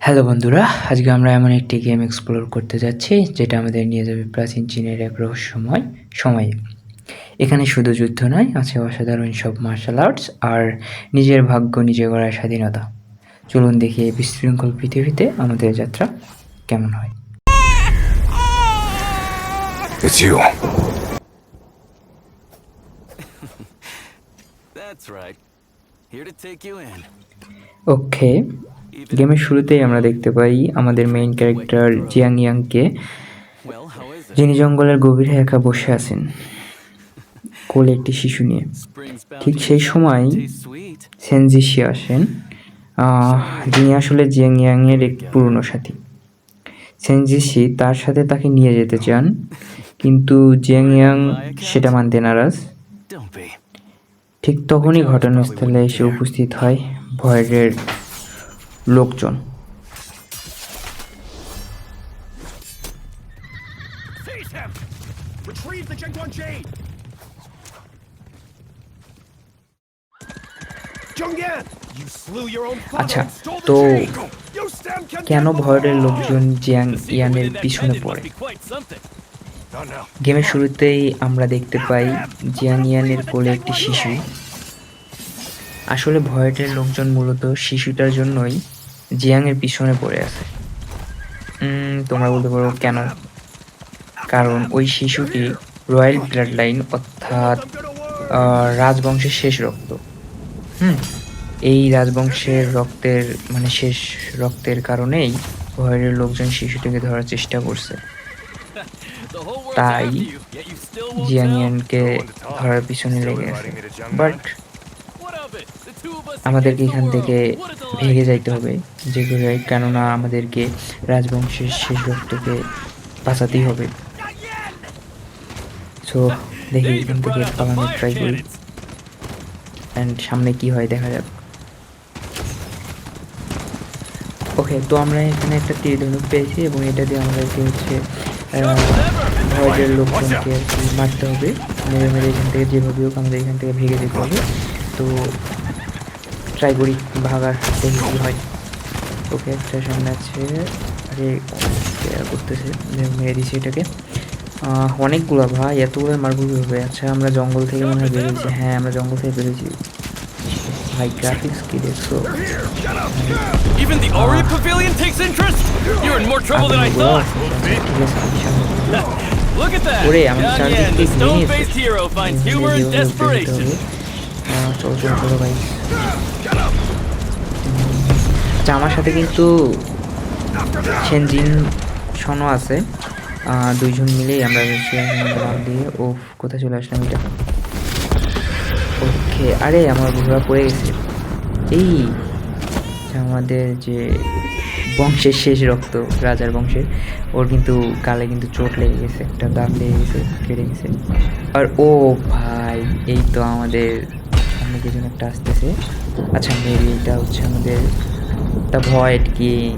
Hello বন্ধুরা, আজকে আমরা এমন একটি গেম এক্সপ্লোর করতে যাচ্ছি যেটা আমাদের নিয়ে যাবে প্রাচীন চীনের এক রহস্যময় সময়ে। এখানে শুধু যুদ্ধ নয়, আছে অসাধারণ সব মার্শাল আর্টস আর নিজের ভাগ্য নিজে গড়ার স্বাধীনতা। চলুন দেখি এই বিশৃঙ্খল পৃথিবীতে আমাদের যাত্রা কেমন হয়। It's you. That's right. Here to take you in. ওকে, গেমের শুরুতেই আমরা দেখতে পাই আমাদের মেইন ক্যারেক্টার জিয়াং ইয়াংকে, Well, how is it? যিনি জঙ্গলের গভীরে একা বসে আছেন কোলে একটি শিশু নিয়ে। Spring's bound ঠিক to সেই be সময় something tastes sweet. সেনজিশি আসেন, যিনি আসলে জিয়াং ইয়াংয়ের এক পুরনো সাথী। সেনজিশি তার সাথে তাকে নিয়ে যেতে চান, কিন্তু জিয়াং ইয়াং সেটা মানতে নারাজ। Don't be. ঠিক তখনই ঘটনাস্থলে এসে উপস্থিত হয় ভয়ের লোকজন। Seize him! Retrieve the Zhenguan Jade! Zhongyan! You slew your own father আচ্ছা, and stole the তো jade! You stand কেন condemned ভয়ের alone! লোকজন Jiang The secret ইয়ানের within that পিছনে pendant পড়ে? must be quite something. No, no. গেমের শুরুতেই আমরা দেখতে পাই জিয়াং ইয়ানের কোলে একটি শিশু। আসলে ভয়েটের লোকজন মূলত শিশুটার জন্যই জিয়াংয়ের পিছনে পড়ে আছে। তোমরা বলতে পারো কেন? কারণ ওই শিশুটি রয়্যাল ব্লাড লাইন, অর্থাৎ রাজবংশের শেষ রক্ত। এই রাজবংশের রক্তের শেষ রক্তের কারণেই ভয়ের লোকজন শিশুটিকে ধরার চেষ্টা করছে। The whole world's তাই after you, yet you still won't Jiang tell. ইয়ানকে ধরার পিছনে লেগে আছে। But What of it? The two of us আমাদেরকে against the এখান থেকে world. What a delight. ভেগে যাইতে হবে যে করে, কেননা আমাদেরকে রাজবংশের শেষ রক্তকে বাঁচাতেই হবে। সো দেখি They এখান even brought থেকে out the পালানোর fire ট্রাই করি, cannons. অ্যান্ড সামনে কি হয় দেখা যাক। ওকে, তো আমরা এখানে একটা তীর ধনুক পেয়েছি এবং এটা দিয়ে আমাদেরকে হচ্ছে ভয়ের লোকজনকে আর কি মারতে হবে। মেরে মেরে এখান থেকে যেভাবে হোক আমাদের এখান থেকে ভেঙে যেতে হবে। তো ট্রাই করি ভাগার, দেখি কী হয়। ওকে, একটা সামনে আছে, আরে কেয়ার করতেছে, মেরে দিছি এটাকে। অনেকগুলো ভাই, এতগুলো মারবো কীভাবে? আচ্ছা, আমরা জঙ্গল থেকে মনে হয় বেরিয়েছি। হ্যাঁ, আমরা জঙ্গল থেকে বেরিয়েছি। ভাই গ্রাফিক্স কি দেখছো? Even the Ori Pavilion takes interest? You're in more trouble than I thought. ঠিক আছে, আমি সামনে Look at that. ওরে, আমি Jiang চারদিক Yan, the দিয়ে ভেঙে stone-faced hero finds humor in desperation. চলো চলো চলো ভাই। আচ্ছা, আমার সাথে কিন্তু সেনজিন শোনো আছে। দুইজন মিলেই আমরা নাম দিয়ে ও কোথায় চলে আসলাম এটা। ওকে, আরে আমার ঘোড়া পড়ে গেছে। এই আমাদের যে বংশের শেষ রক্ত, রাজার বংশের, ওর কিন্তু গালে কিন্তু চোট লেগে গেছে, একটা দাগ লেগে গেছে, কেটে গেছে। আর ও ভাই, এই তো আমাদের সামনে কিছু একটা আসতেছে। আচ্ছা, মেবি এটা হচ্ছে আমাদের দ্য ভয়েড কিং।